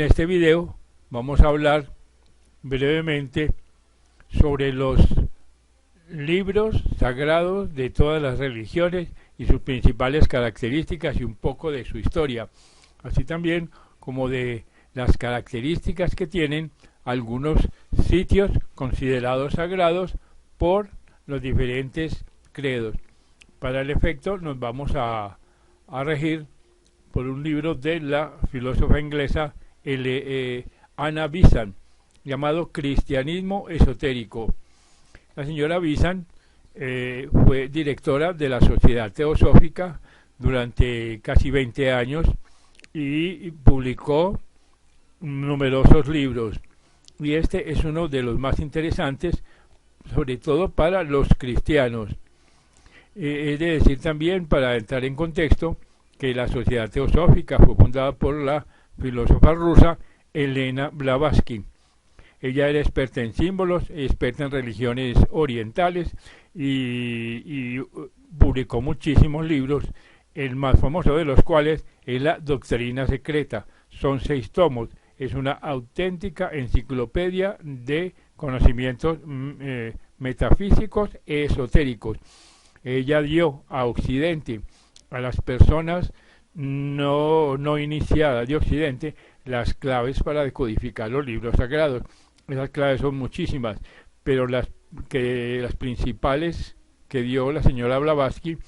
En este video vamos a hablar brevemente sobre los libros sagrados de todas las religiones y sus principales características y un poco de su historia, así también como de las características que tienen algunos sitios considerados sagrados por los diferentes credos. Para el efecto nos vamos a regir por un libro de la filósofa inglesa Anna Besant, llamado Cristianismo Esotérico. La señora Besant fue directora de la Sociedad Teosófica durante casi 20 años y publicó numerosos libros. Y este es uno de los más interesantes, sobre todo para los cristianos. He de decir también, para entrar en contexto, que la Sociedad Teosófica fue fundada por la filósofa rusa Elena Blavatsky. Ella era experta en símbolos, experta en religiones orientales y publicó muchísimos libros, el más famoso de los cuales es la Doctrina Secreta. Son 6 tomos, es una auténtica enciclopedia de conocimientos metafísicos e esotéricos. Ella dio a Occidente, a las personas no iniciadas de Occidente, las claves para decodificar los libros sagrados. Esas claves son muchísimas, pero las principales que dio la señora Blavatsky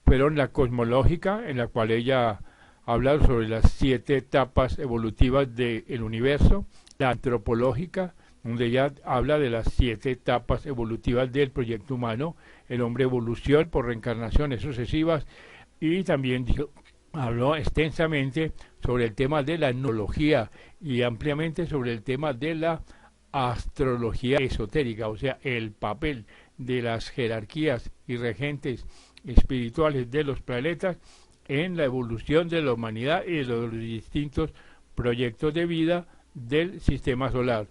fueron la cosmológica, en la cual ella habla sobre las 7 etapas evolutivas del universo, la antropológica, donde ella habla de las 7 etapas evolutivas del proyecto humano, el hombre evolución por reencarnaciones sucesivas, y también habló extensamente sobre el tema de la etnología y ampliamente sobre el tema de la astrología esotérica, o sea, el papel de las jerarquías y regentes espirituales de los planetas en la evolución de la humanidad y de los distintos proyectos de vida del sistema solar.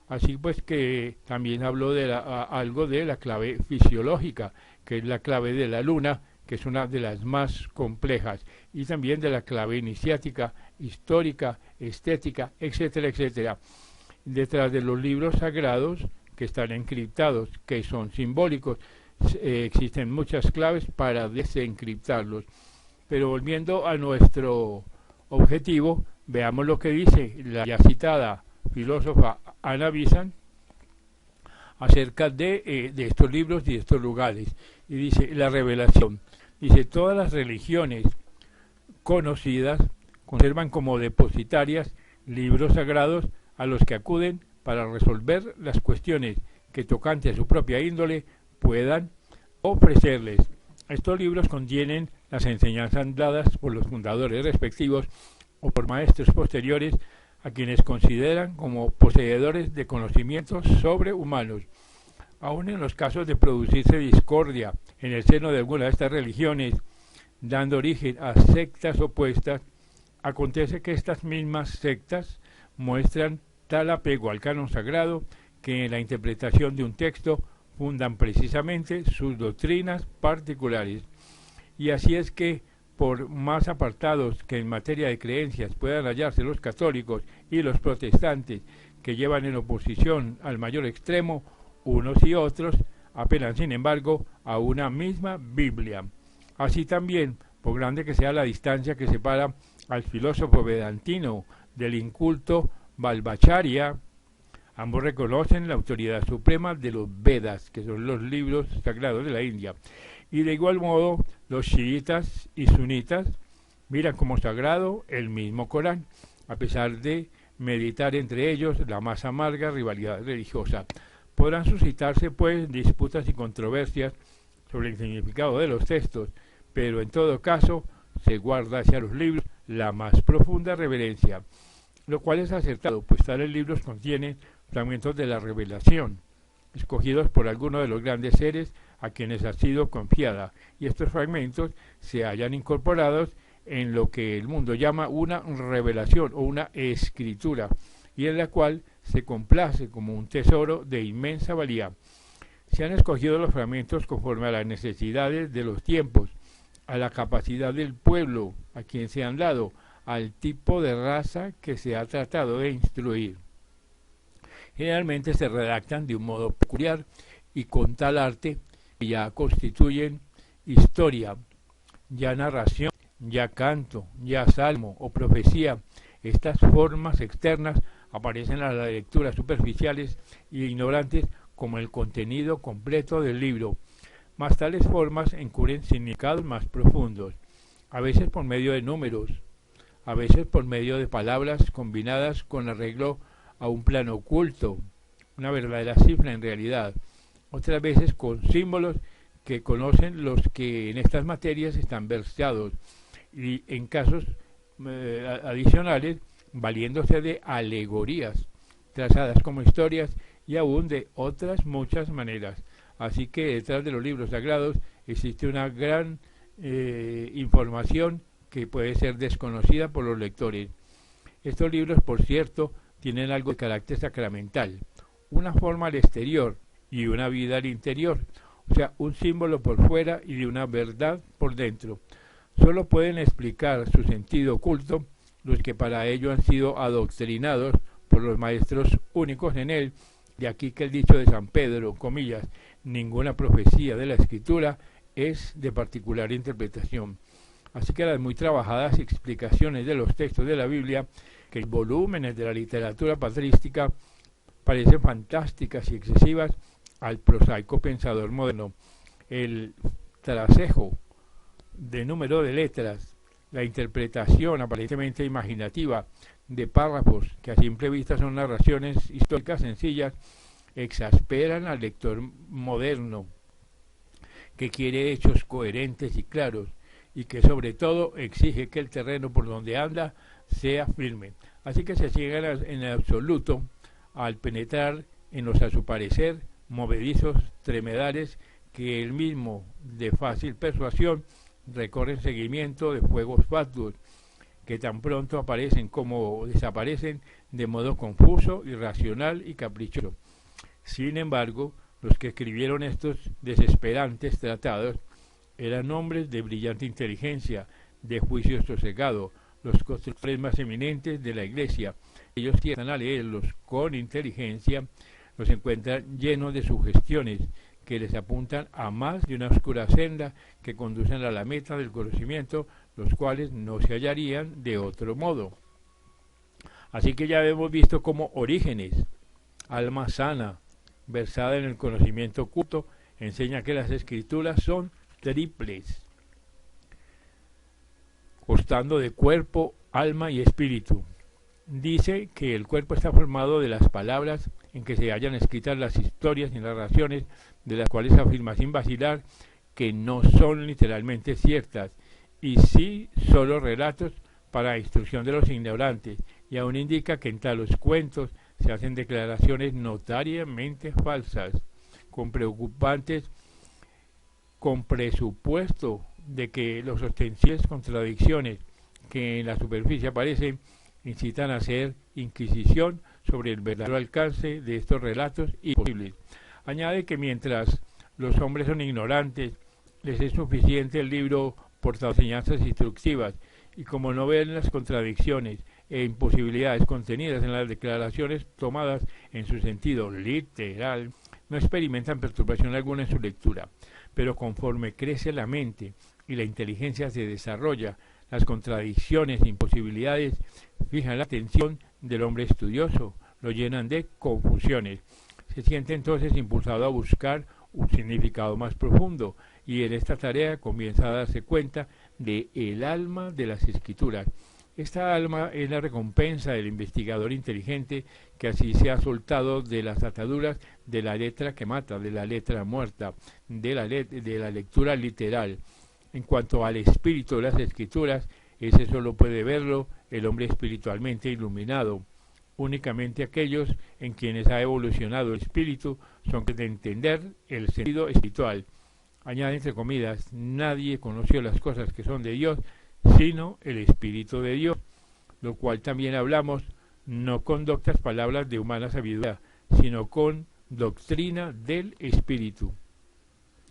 Así pues que también habló de algo de la clave fisiológica, que es la clave de la luna, que es una de las más complejas, y también de la clave iniciática, histórica, estética, etcétera, etcétera. Detrás de los libros sagrados que están encriptados, que son simbólicos, existen muchas claves para desencriptarlos. Pero volviendo a nuestro objetivo, veamos lo que dice la ya citada filósofa Anna Besant acerca de estos libros y de estos lugares. Y dice, la revelación. Dice, todas las religiones conocidas conservan como depositarias libros sagrados a los que acuden para resolver las cuestiones que tocante a su propia índole puedan ofrecerles. Estos libros contienen las enseñanzas dadas por los fundadores respectivos o por maestros posteriores a quienes consideran como poseedores de conocimientos sobrehumanos. Aun en los casos de producirse discordia en el seno de alguna de estas religiones, dando origen a sectas opuestas, acontece que estas mismas sectas muestran tal apego al canon sagrado que en la interpretación de un texto fundan precisamente sus doctrinas particulares. Y así es que, por más apartados que en materia de creencias puedan hallarse los católicos y los protestantes, que llevan en oposición al mayor extremo, unos y otros apelan sin embargo a una misma Biblia. Así también, por grande que sea la distancia que separa al filósofo vedantino del inculto Vallabhacharya, ambos reconocen la autoridad suprema de los Vedas, que son los libros sagrados de la India, y de igual modo los chiitas y sunitas miran como sagrado el mismo Corán, a pesar de meditar entre ellos la más amarga rivalidad religiosa. Podrán suscitarse, pues, disputas y controversias sobre el significado de los textos, pero en todo caso se guarda hacia los libros la más profunda reverencia, lo cual es acertado, pues tales libros contienen fragmentos de la revelación, escogidos por algunos de los grandes seres a quienes ha sido confiada, y estos fragmentos se hallan incorporados en lo que el mundo llama una revelación o una escritura, y en la cual se complace como un tesoro de inmensa valía. Se han escogido los fragmentos conforme a las necesidades de los tiempos, a la capacidad del pueblo a quien se han dado, al tipo de raza que se ha tratado de instruir. Generalmente se redactan de un modo peculiar y con tal arte que ya constituyen historia, ya narración, ya canto, ya salmo o profecía. Estas formas externas aparecen a las lecturas superficiales e ignorantes como el contenido completo del libro, mas tales formas encubren significados más profundos, a veces por medio de números, a veces por medio de palabras combinadas con arreglo a un plano oculto, una verdadera cifra en realidad, otras veces con símbolos que conocen los que en estas materias están versados, y en casos adicionales valiéndose de alegorías trazadas como historias y aún de otras muchas maneras. Así que detrás de los libros sagrados existe una gran información que puede ser desconocida por los lectores. Estos libros, por cierto, tienen algo de carácter sacramental, una forma al exterior y una vida al interior, o sea, un símbolo por fuera y de una verdad por dentro. Solo pueden explicar su sentido oculto los que para ello han sido adoctrinados por los maestros únicos en él, de aquí que el dicho de San Pedro, comillas, ninguna profecía de la Escritura es de particular interpretación. Así que las muy trabajadas explicaciones de los textos de la Biblia, que en volúmenes de la literatura patrística parecen fantásticas y excesivas al prosaico pensador moderno. El trasejo de número de letras, la interpretación aparentemente imaginativa de párrafos que a simple vista son narraciones históricas sencillas, exasperan al lector moderno que quiere hechos coherentes y claros y que sobre todo exige que el terreno por donde anda sea firme. Así que se ciegan en absoluto al penetrar en los a su parecer movedizos tremedales que él mismo de fácil persuasión recorre en seguimiento de fuegos fatuos que tan pronto aparecen como desaparecen de modo confuso, irracional y caprichoso. Sin embargo, los que escribieron estos desesperantes tratados eran hombres de brillante inteligencia, de juicio sosegado, los constructores más eminentes de la Iglesia. Ellos tienden a leerlos con inteligencia, los encuentran llenos de sugestiones que les apuntan a más de una oscura senda que conducen a la meta del conocimiento, los cuales no se hallarían de otro modo. Así que ya hemos visto cómo Orígenes, alma sana, versada en el conocimiento oculto, enseña que las escrituras son triples, constando de cuerpo, alma y espíritu. Dice que el cuerpo está formado de las palabras en que se hallan escritas las historias y narraciones, de las cuales afirma sin vacilar que no son literalmente ciertas, y sí solo relatos para instrucción de los ignorantes, y aún indica que en tales cuentos se hacen declaraciones notariamente falsas, con presupuesto de que los ostensibles contradicciones que en la superficie aparecen incitan a hacer inquisición sobre el verdadero alcance de estos relatos imposibles. Añade que mientras los hombres son ignorantes, les es suficiente el libro portador de enseñanzas instructivas, y como no ven las contradicciones e imposibilidades contenidas en las declaraciones tomadas en su sentido literal, no experimentan perturbación alguna en su lectura. Pero conforme crece la mente y la inteligencia se desarrolla, las contradicciones e imposibilidades fijan la atención del hombre estudioso, lo llenan de confusiones. Se siente entonces impulsado a buscar un significado más profundo, y en esta tarea comienza a darse cuenta de el alma de las escrituras. Esta alma es la recompensa del investigador inteligente que así se ha soltado de las ataduras de la letra que mata, de la letra muerta, de la lectura literal. En cuanto al espíritu de las escrituras, ese solo puede verlo el hombre espiritualmente iluminado. Únicamente aquellos en quienes ha evolucionado el espíritu son capaces de entender el sentido espiritual. Añade entre comillas, nadie conoció las cosas que son de Dios, sino el Espíritu de Dios, lo cual también hablamos, no con doctas palabras de humana sabiduría, sino con doctrina del Espíritu.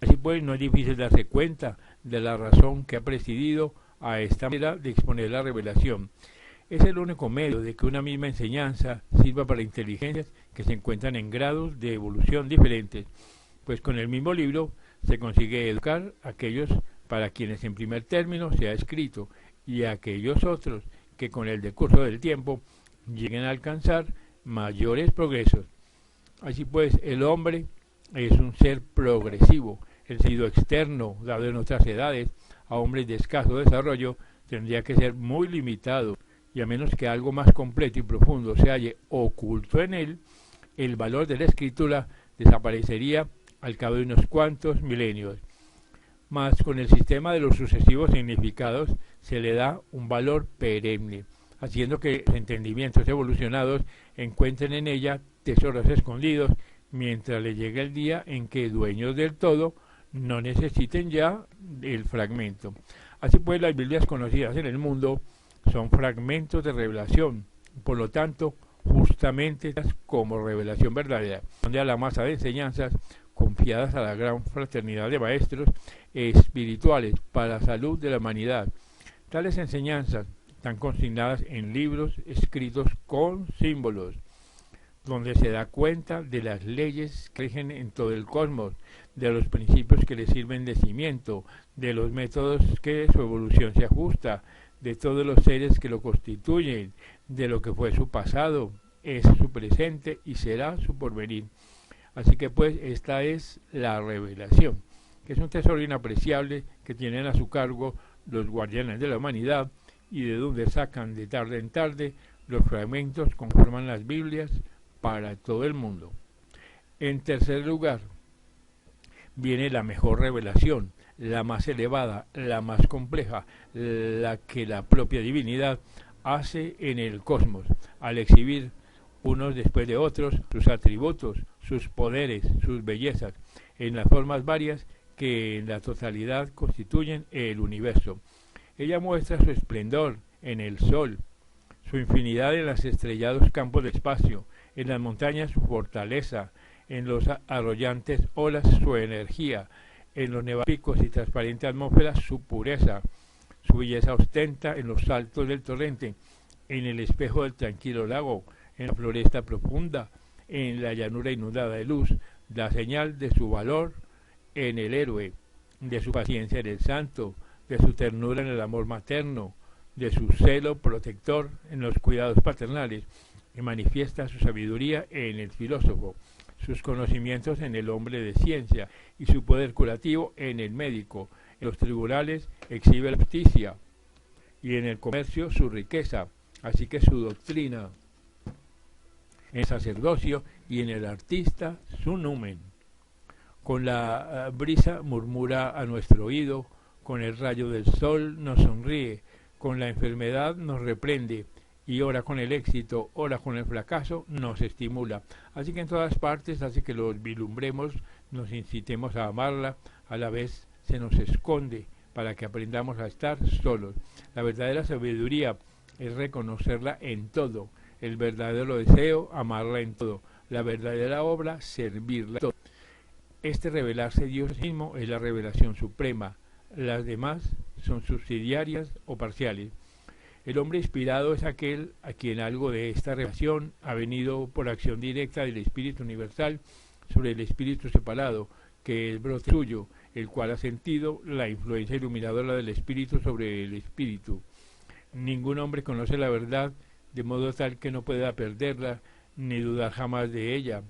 Así pues, no es difícil darse cuenta de la razón que ha presidido a esta manera de exponer la revelación. Es el único medio de que una misma enseñanza sirva para inteligencias que se encuentran en grados de evolución diferentes, pues con el mismo libro se consigue educar a aquellos para quienes en primer término se ha escrito y a aquellos otros que con el decurso del tiempo lleguen a alcanzar mayores progresos. Así pues, el hombre es un ser progresivo. El sentido externo, dado en otras edades, a hombres de escaso desarrollo, tendría que ser muy limitado, y a menos que algo más completo y profundo se halle oculto en él, el valor de la escritura desaparecería al cabo de unos cuantos milenios. Mas con el sistema de los sucesivos significados se le da un valor perenne, haciendo que los entendimientos evolucionados encuentren en ella tesoros escondidos, mientras le llegue el día en que dueños del todo no necesiten ya el fragmento. Así pues, las Biblias conocidas en el mundo son fragmentos de revelación, por lo tanto, justamente como revelación verdadera, donde a la masa de enseñanzas confiadas a la gran fraternidad de maestros espirituales para la salud de la humanidad. Tales enseñanzas están consignadas en libros escritos con símbolos, donde se da cuenta de las leyes que rigen en todo el cosmos, de los principios que le sirven de cimiento, de los métodos que su evolución se ajusta, de todos los seres que lo constituyen, de lo que fue su pasado, es su presente y será su porvenir. Así que pues esta es la revelación, que es un tesoro inapreciable que tienen a su cargo los guardianes de la humanidad y de donde sacan de tarde en tarde los fragmentos que conforman las Biblias para todo el mundo. En tercer lugar, viene la mejor revelación, la más elevada, la más compleja, la que la propia divinidad hace en el cosmos, al exhibir unos después de otros sus atributos, sus poderes, sus bellezas, en las formas varias que en la totalidad constituyen el universo. Ella muestra su esplendor en el sol, su infinidad en los estrellados campos del espacio, en las montañas su fortaleza, en los arrollantes olas su energía, en los nevapicos y transparente atmósfera su pureza. Su belleza ostenta en los saltos del torrente, en el espejo del tranquilo lago, en la floresta profunda, en la llanura inundada de luz, la señal de su valor en el héroe, de su paciencia en el santo, de su ternura en el amor materno, de su celo protector en los cuidados paternales, y manifiesta su sabiduría en el filósofo, sus conocimientos en el hombre de ciencia y su poder curativo en el médico. En los tribunales exhibe la justicia y en el comercio su riqueza, así que su doctrina, en el sacerdocio y en el artista su numen. Con la brisa murmura a nuestro oído, con el rayo del sol nos sonríe, con la enfermedad nos reprende, y ora con el éxito, ora con el fracaso, nos estimula. Así que en todas partes hace que los vislumbremos, nos incitemos a amarla, a la vez se nos esconde para que aprendamos a estar solos. La verdadera sabiduría es reconocerla en todo, el verdadero deseo, amarla en todo, la verdadera obra, servirla en todo. Este revelarse Dios mismo es la revelación suprema, las demás son subsidiarias o parciales. El hombre inspirado es aquel a quien algo de esta revelación ha venido por acción directa del Espíritu Universal sobre el Espíritu separado, que es brote suyo, el cual ha sentido la influencia iluminadora del Espíritu sobre el Espíritu. Ningún hombre conoce la verdad de modo tal que no pueda perderla ni dudar jamás de ella,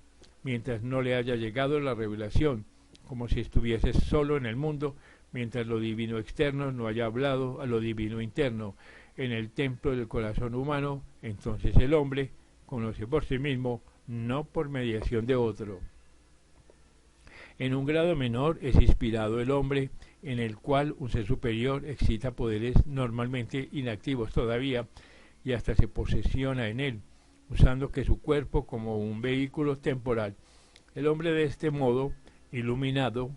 mientras no le haya llegado la revelación, como si estuviese solo en el mundo, mientras lo divino externo no haya hablado a lo divino interno. En el templo del corazón humano, entonces el hombre conoce por sí mismo, no por mediación de otro. En un grado menor es inspirado el hombre, en el cual un ser superior excita poderes normalmente inactivos todavía, y hasta se posesiona en él, usando que su cuerpo como un vehículo temporal. El hombre de este modo, iluminado,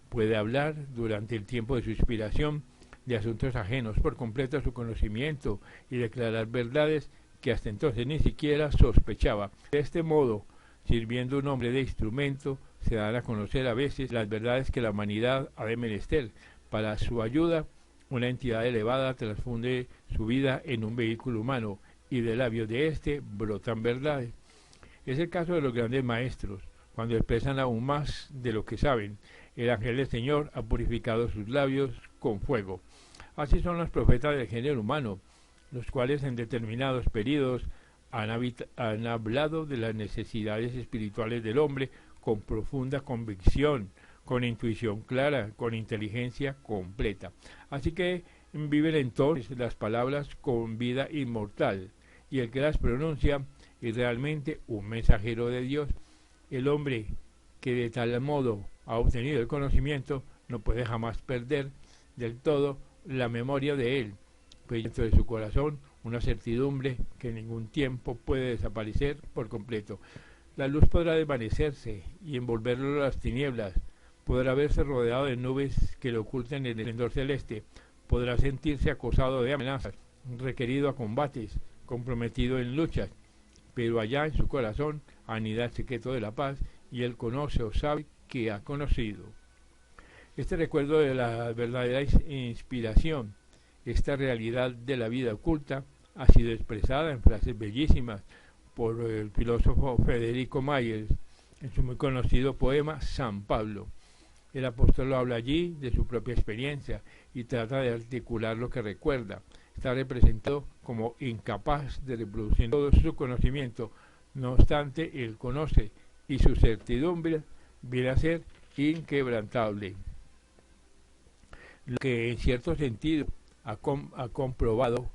puede hablar durante el tiempo de su inspiración de asuntos ajenos por completo a su conocimiento y declarar verdades que hasta entonces ni siquiera sospechaba. De este modo, sirviendo un hombre de instrumento, se dan a conocer a veces las verdades que la humanidad ha de menester. Para su ayuda, una entidad elevada transfunde su vida en un vehículo humano y de labios de éste brotan verdades. Es el caso de los grandes maestros, cuando expresan aún más de lo que saben. El ángel del Señor ha purificado sus labios con fuego. Así son los profetas del género humano, los cuales en determinados periodos han hablado de las necesidades espirituales del hombre con profunda convicción, con intuición clara, con inteligencia completa. Así que viven entonces las palabras con vida inmortal, y el que las pronuncia es realmente un mensajero de Dios. El hombre que de tal modo ha obtenido el conocimiento no puede jamás perder del todo la memoria de él, pues dentro de su corazón una certidumbre que en ningún tiempo puede desaparecer por completo. La luz podrá desvanecerse y envolverlo en las tinieblas, podrá verse rodeado de nubes que le oculten el esplendor celeste, podrá sentirse acosado de amenazas, requerido a combates, comprometido en luchas, pero allá en su corazón anida el secreto de la paz y él conoce o sabe que ha conocido. Este recuerdo de la verdadera inspiración, esta realidad de la vida oculta, ha sido expresada en frases bellísimas por el filósofo Federico Myers en su muy conocido poema San Pablo. El apóstol habla allí de su propia experiencia y trata de articular lo que recuerda. Está representado como incapaz de reproducir todo su conocimiento, no obstante él conoce y su certidumbre viene a ser inquebrantable. Lo que en cierto sentido ha comprobado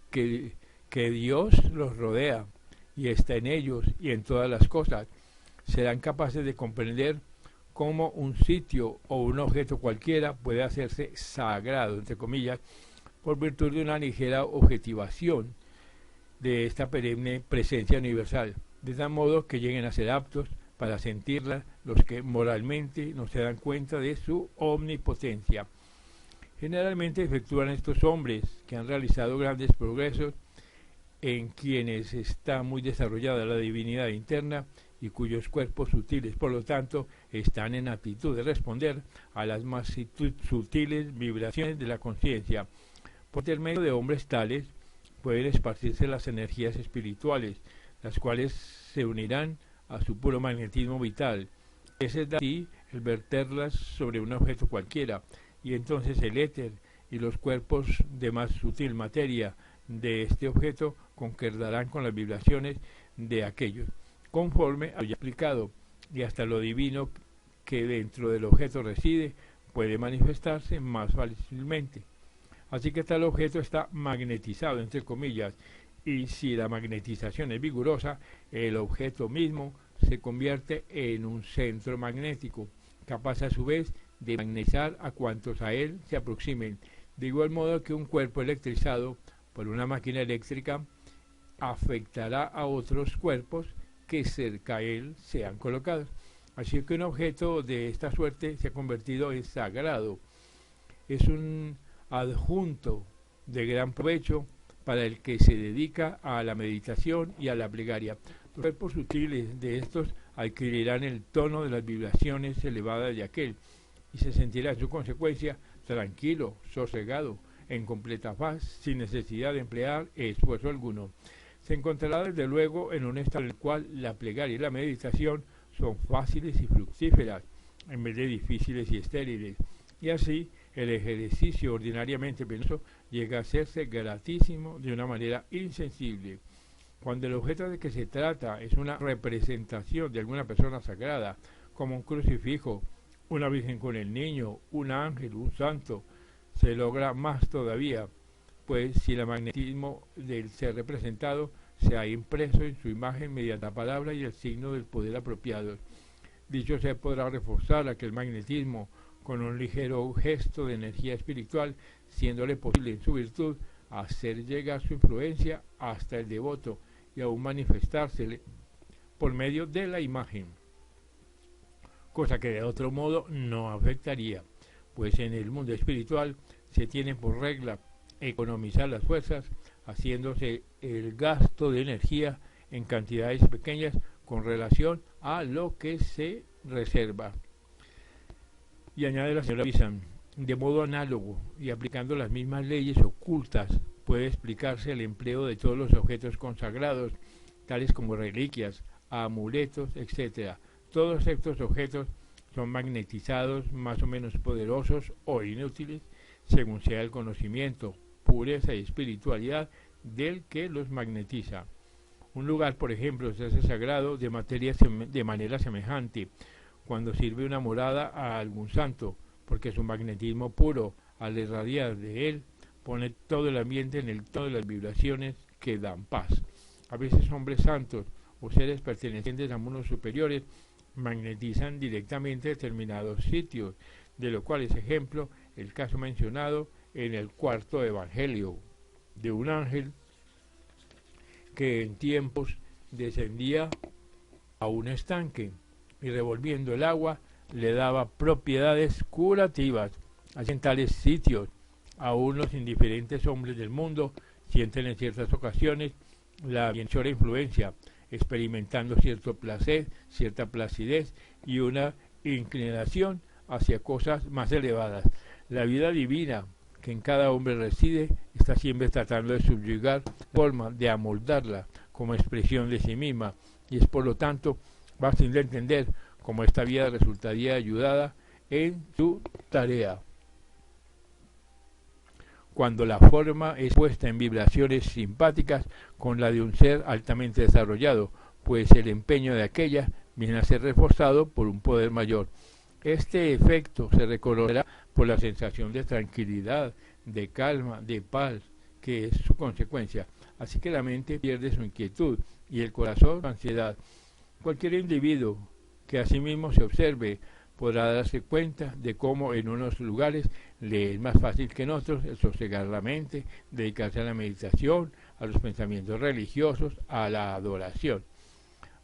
que Dios los rodea y está en ellos y en todas las cosas, serán capaces de comprender cómo un sitio o un objeto cualquiera puede hacerse sagrado, entre comillas, por virtud de una ligera objetivación de esta perenne presencia universal, de tal modo que lleguen a ser aptos para sentirla los que moralmente no se dan cuenta de su omnipotencia. Generalmente efectúan estos hombres que han realizado grandes progresos, en quienes está muy desarrollada la divinidad interna y cuyos cuerpos sutiles, por lo tanto, están en aptitud de responder a las más sutiles vibraciones de la conciencia. Por intermedio de hombres tales pueden esparcirse las energías espirituales, las cuales se unirán a su puro magnetismo vital. Ese es así el verterlas sobre un objeto cualquiera, y entonces el éter y los cuerpos de más sutil materia de este objeto concordarán con las vibraciones de aquellos, conforme a lo ya explicado, y hasta lo divino que dentro del objeto reside puede manifestarse más fácilmente. Así que tal objeto está magnetizado, entre comillas, y si la magnetización es vigorosa, el objeto mismo se convierte en un centro magnético, capaz a su vez de magnetizar a cuantos a él se aproximen, de igual modo que un cuerpo electrizado por una máquina eléctrica afectará a otros cuerpos que cerca a él sean colocados. Así que un objeto de esta suerte se ha convertido en sagrado. Es un adjunto de gran provecho para el que se dedica a la meditación y a la plegaria. Los cuerpos sutiles de estos adquirirán el tono de las vibraciones elevadas de aquel, y se sentirá en su consecuencia tranquilo, sosegado, en completa paz, sin necesidad de emplear esfuerzo alguno. Se encontrará desde luego en un estado en el cual la plegaria y la meditación son fáciles y fructíferas, en vez de difíciles y estériles, y así el ejercicio ordinariamente penoso llega a hacerse gratísimo de una manera insensible. Cuando el objeto de que se trata es una representación de alguna persona sagrada, como un crucifijo, una virgen con el niño, un ángel, un santo, se logra más todavía, pues si el magnetismo del ser representado se ha impreso en su imagen mediante la palabra y el signo del poder apropiado. Dicho ser podrá reforzar aquel magnetismo con un ligero gesto de energía espiritual, siéndole posible en su virtud hacer llegar su influencia hasta el devoto y aún manifestársele por medio de la imagen, cosa que de otro modo no afectaría, pues en el mundo espiritual se tiene por regla economizar las fuerzas, haciéndose el gasto de energía en cantidades pequeñas con relación a lo que se reserva. Y añade la señora Bizan, De modo análogo y aplicando las mismas leyes ocultas, puede explicarse el empleo de todos los objetos consagrados, tales como reliquias, amuletos, etc. Todos estos objetos son magnetizados, más o menos poderosos o inútiles, según sea el conocimiento, pureza y espiritualidad del que los magnetiza. Un lugar, por ejemplo, se hace sagrado de manera semejante cuando sirve una morada a algún santo, porque su magnetismo puro, al irradiar de él, pone todo el ambiente en el tono de las vibraciones que dan paz. A veces hombres santos o seres pertenecientes a mundos superiores magnetizan directamente determinados sitios, de lo cual es ejemplo el caso mencionado en el cuarto evangelio de un ángel que en tiempos descendía a un estanque y revolviendo el agua le daba propiedades curativas. Así en tales sitios, aún los indiferentes hombres del mundo sienten en ciertas ocasiones la bienhechora influencia, experimentando cierto placer, cierta placidez y una inclinación hacia cosas más elevadas. La vida divina que en cada hombre reside está siempre tratando de subyugar forma de amoldarla como expresión de sí misma, y es por lo tanto fácil de entender cómo esta vida resultaría ayudada en su tarea. Cuando la forma es puesta en vibraciones simpáticas con la de un ser altamente desarrollado, pues el empeño de aquella viene a ser reforzado por un poder mayor. Este efecto se reconocerá por la sensación de tranquilidad, de calma, de paz, que es su consecuencia. Así que la mente pierde su inquietud y el corazón su ansiedad. Cualquier individuo que asimismo se observe podrá darse cuenta de cómo en unos lugares le es más fácil que en otros el sosegar la mente, dedicarse a la meditación, a los pensamientos religiosos, a la adoración.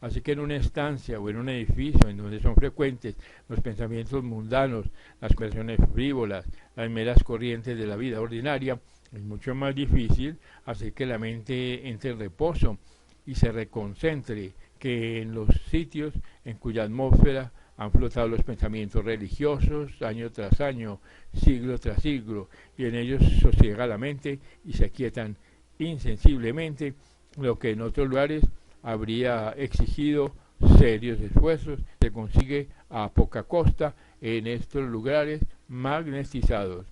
Así que en una estancia o en un edificio en donde son frecuentes los pensamientos mundanos, las cuestiones frívolas, las meras corrientes de la vida ordinaria, es mucho más difícil hacer que la mente entre en reposo y se reconcentre que en los sitios en cuya atmósfera han flotado los pensamientos religiosos año tras año, siglo tras siglo, y en ellos sosiega la mente y se aquietan insensiblemente, lo que en otros lugares habría exigido serios esfuerzos. Se consigue a poca costa en estos lugares magnetizados.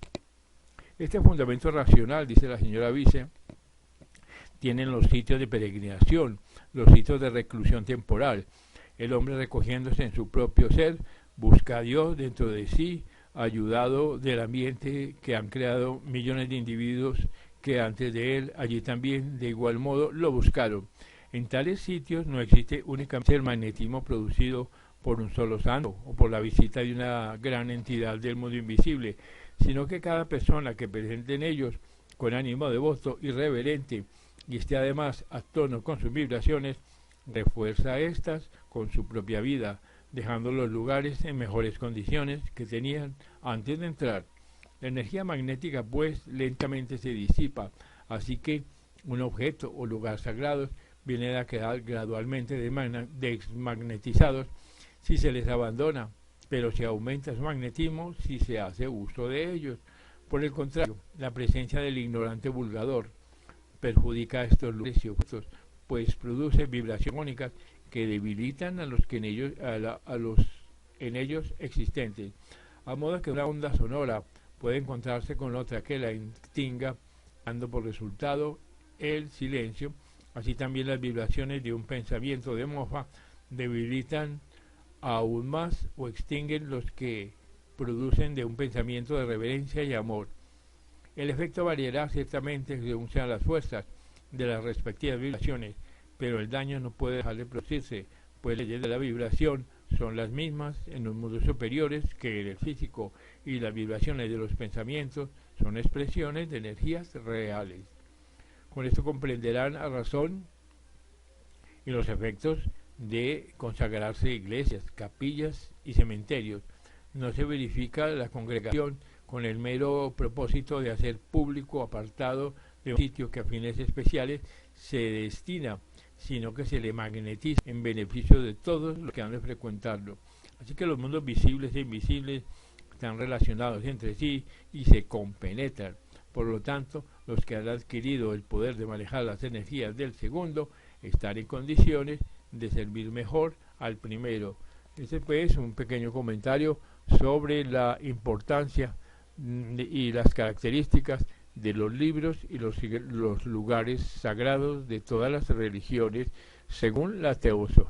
Este fundamento racional, dice la señora Vice, tienen los sitios de peregrinación, los sitios de reclusión temporal. El hombre recogiéndose en su propio ser, busca a Dios dentro de sí, ayudado del ambiente que han creado millones de individuos que antes de él allí también de igual modo lo buscaron. En tales sitios no existe únicamente el magnetismo producido por un solo santo o por la visita de una gran entidad del mundo invisible, sino que cada persona que presente en ellos con ánimo devoto y reverente y esté además a tono con sus vibraciones, refuerza estas con su propia vida, dejando los lugares en mejores condiciones que tenían antes de entrar. La energía magnética pues lentamente se disipa, así que un objeto o lugar sagrado viene a quedar gradualmente desmagnetizados si se les abandona, pero se aumenta su magnetismo si se hace uso de ellos. Por el contrario, la presencia del ignorante vulgador perjudica a estos lugares, pues produce vibraciones mónicas que debilitan a los que en ellos, a los en ellos existentes, a modo que una onda sonora puede encontrarse con otra que la extinga, dando por resultado el silencio. Así también las vibraciones de un pensamiento de mofa debilitan aún más o extinguen los que producen de un pensamiento de reverencia y amor. El efecto variará ciertamente según sean las fuerzas de las respectivas vibraciones, pero el daño no puede dejar de producirse, pues las leyes de la vibración son las mismas en los mundos superiores que en el físico, y las vibraciones de los pensamientos son expresiones de energías reales. Con esto comprenderán a razón y los efectos de consagrarse iglesias, capillas y cementerios. No se verifica la congregación con el mero propósito de hacer público apartado de un sitio que a fines especiales se destina, sino que se le magnetiza en beneficio de todos los que han de frecuentarlo. Así que los mundos visibles e invisibles están relacionados entre sí y se compenetran. Por lo tanto, los que han adquirido el poder de manejar las energías del segundo están en condiciones de servir mejor al primero. Ese pues un pequeño comentario sobre la importancia y las características de los libros y los lugares sagrados de todas las religiones según la teosofía.